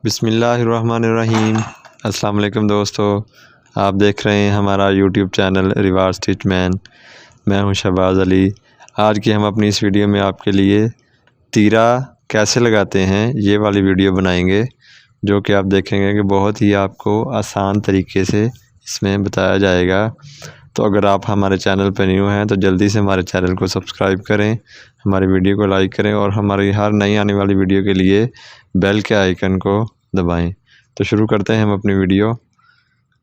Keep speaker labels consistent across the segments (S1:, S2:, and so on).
S1: बिस्मिल्लाहिर्रहमानिर्रहीम। अस्सलाम वालेकुम दोस्तों, आप देख रहे हैं हमारा यूट्यूब चैनल रिवाज स्टिच मैन। मैं हूं शहबाज अली। आज की हम अपनी इस वीडियो में आपके लिए तीरा कैसे लगाते हैं ये वाली वीडियो बनाएंगे, जो कि आप देखेंगे कि बहुत ही आपको आसान तरीके से इसमें बताया जाएगा। तो अगर आप हमारे चैनल पर न्यू हैं तो जल्दी से हमारे चैनल को सब्सक्राइब करें, हमारी वीडियो को लाइक करें और हमारी हर नई आने वाली वीडियो के लिए बेल के आइकन को दबाएं। तो शुरू करते हैं हम अपनी वीडियो।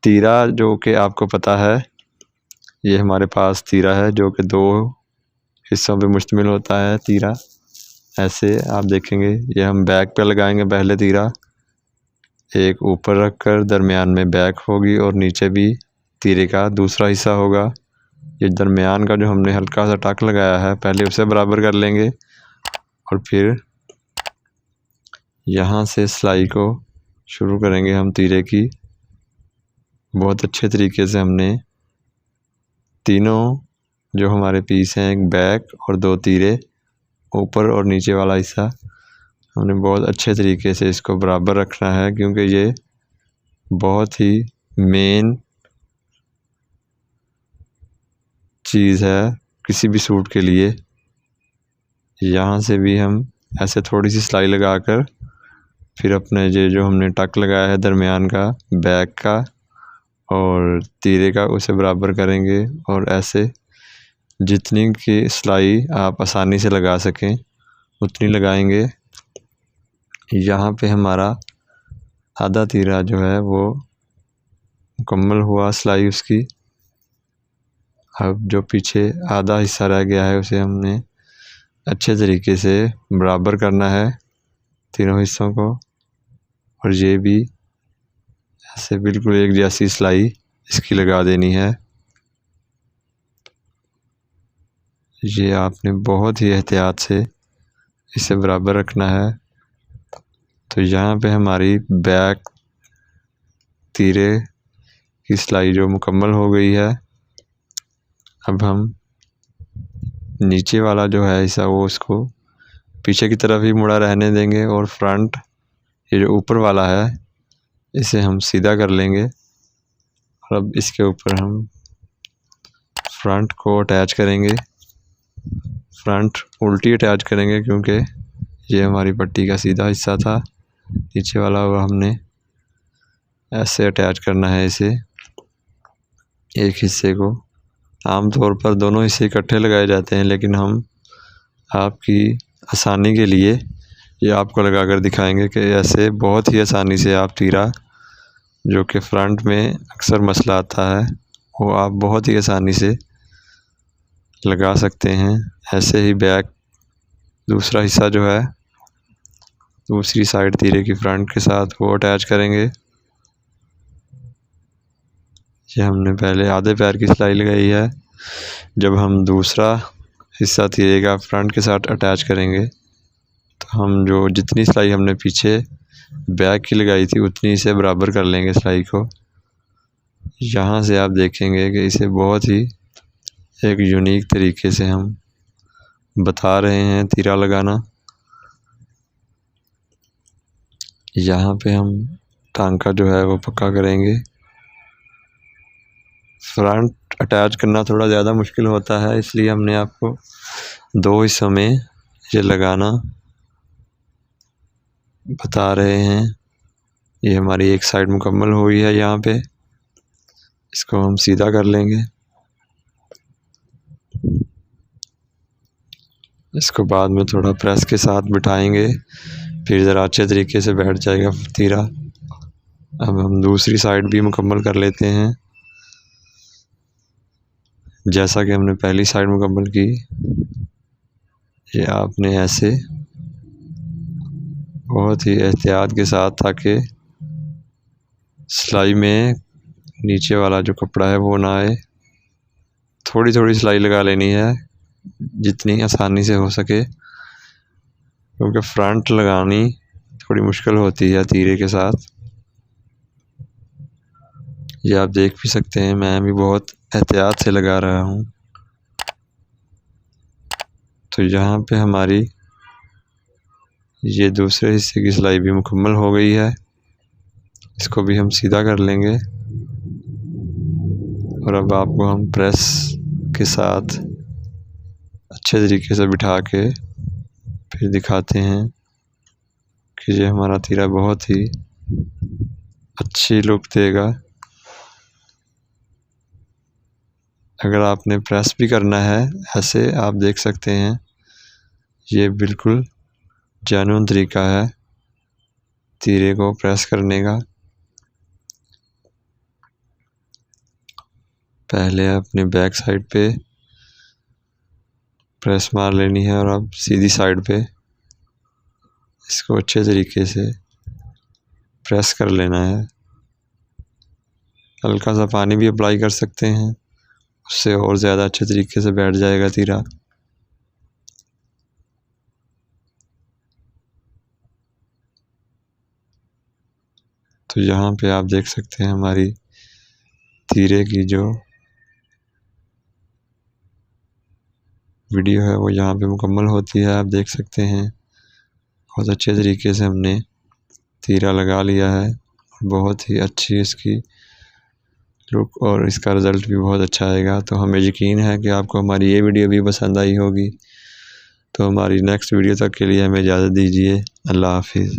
S1: तीरा जो कि आपको पता है, ये हमारे पास तीरा है जो कि दो हिस्सों पे मुश्तमिल होता है। तीरा ऐसे आप देखेंगे, ये हम बैक पे लगाएंगे। पहले तीरा एक ऊपर रख कर दरमियान में बैक होगी और नीचे भी तीरे का दूसरा हिस्सा होगा। ये दरमियान का जो हमने हल्का सा टक लगाया है, पहले उसे बराबर कर लेंगे और फिर यहाँ से सिलाई को शुरू करेंगे हम तीरे की। बहुत अच्छे तरीके से हमने तीनों जो हमारे पीस हैं, एक बैक और दो तीरे, ऊपर और नीचे वाला हिस्सा, हमने बहुत अच्छे तरीके से इसको बराबर रखना है, क्योंकि ये बहुत ही मेन चीज़ है किसी भी सूट के लिए। यहाँ से भी हम ऐसे थोड़ी सी सिलाई लगाकर फिर अपने ये जो हमने टक लगाया है दरमियान का, बैक का और तीरे का, उसे बराबर करेंगे और ऐसे जितनी की सिलाई आप आसानी से लगा सकें उतनी लगाएंगे। यहाँ पे हमारा आधा तीरा जो है वो मुकम्मल हुआ सिलाई उसकी। अब जो पीछे आधा हिस्सा रह गया है उसे हमने अच्छे तरीके से बराबर करना है तीनों हिस्सों को, और ये भी ऐसे बिल्कुल एक जैसी सिलाई इसकी लगा देनी है। ये आपने बहुत ही एहतियात से इसे बराबर रखना है। तो यहाँ पे हमारी बैक तीरे की सिलाई जो मुकम्मल हो गई है। अब हम नीचे वाला जो है हिस्सा वो उसको पीछे की तरफ ही मुड़ा रहने देंगे और फ्रंट ये जो ऊपर वाला है इसे हम सीधा कर लेंगे। और अब इसके ऊपर हम फ्रंट को अटैच करेंगे। फ्रंट उल्टी अटैच करेंगे क्योंकि ये हमारी पट्टी का सीधा हिस्सा था। नीचे वाला वो हमने ऐसे अटैच करना है इसे, एक हिस्से को। आमतौर पर दोनों हिस्से इकट्ठे लगाए जाते हैं, लेकिन हम आपकी आसानी के लिए ये आपको लगाकर दिखाएंगे कि ऐसे बहुत ही आसानी से आप तीरा, जो कि फ्रंट में अक्सर मसला आता है, वो आप बहुत ही आसानी से लगा सकते हैं। ऐसे ही बैक दूसरा हिस्सा जो है दूसरी साइड तीरे की फ्रंट के साथ वो अटैच करेंगे। ये हमने पहले आधे पैर की सिलाई लगाई है। जब हम दूसरा हिस्सा तीरे का फ्रंट के साथ अटैच करेंगे तो हम जो जितनी सिलाई हमने पीछे बैक की लगाई थी उतनी इसे बराबर कर लेंगे सिलाई को। यहाँ से आप देखेंगे कि इसे बहुत ही एक यूनिक तरीके से हम बता रहे हैं तीरा लगाना। यहाँ पे हम टांका जो है वो पक्का करेंगे। फ्रंट अटैच करना थोड़ा ज़्यादा मुश्किल होता है, इसलिए हमने आपको दो हिस्सों में ये लगाना बता रहे हैं। ये हमारी एक साइड मुकम्मल हुई है। यहाँ पे इसको हम सीधा कर लेंगे। इसको बाद में थोड़ा प्रेस के साथ बिठाएंगे, फिर ज़रा अच्छे तरीके से बैठ जाएगा तीरा। अब हम दूसरी साइड भी मुकम्मल कर लेते हैं, जैसा कि हमने पहली साइड मुकम्मल की। ये आपने ऐसे बहुत ही एहतियात के साथ, ताकि सिलाई में नीचे वाला जो कपड़ा है वो ना आए, थोड़ी थोड़ी सिलाई लगा लेनी है जितनी आसानी से हो सके, क्योंकि फ्रंट लगानी थोड़ी मुश्किल होती है तीरे के साथ। ये आप देख भी सकते हैं, मैं भी बहुत एहतियात से लगा रहा हूँ। तो यहाँ पे हमारी ये दूसरे हिस्से की सिलाई भी मुकम्मल हो गई है। इसको भी हम सीधा कर लेंगे। और अब आपको हम प्रेस के साथ अच्छे तरीके से बिठा के फिर दिखाते हैं कि ये हमारा तीरा बहुत ही अच्छी लुक देगा। अगर आपने प्रेस भी करना है ऐसे, आप देख सकते हैं ये बिल्कुल जेन्युइन तरीका है तीरे को प्रेस करने का। पहले अपने बैक साइड पे प्रेस मार लेनी है और अब सीधी साइड पे इसको अच्छे तरीके से प्रेस कर लेना है। हल्का सा पानी भी अप्लाई कर सकते हैं, उससे और ज़्यादा अच्छे तरीके से बैठ जाएगा तीरा। तो यहाँ पे आप देख सकते हैं हमारी तीरे की जो वीडियो है वो यहाँ पे मुकम्मल होती है। आप देख सकते हैं बहुत अच्छे तरीके से हमने तीरा लगा लिया है। बहुत ही अच्छी इसकी लुक और इसका रिज़ल्ट भी बहुत अच्छा आएगा। तो हमें यकीन है कि आपको हमारी ये वीडियो भी पसंद आई होगी। तो हमारी नेक्स्ट वीडियो तक के लिए हमें इजाज़त दीजिए। अल्लाह हाफिज़।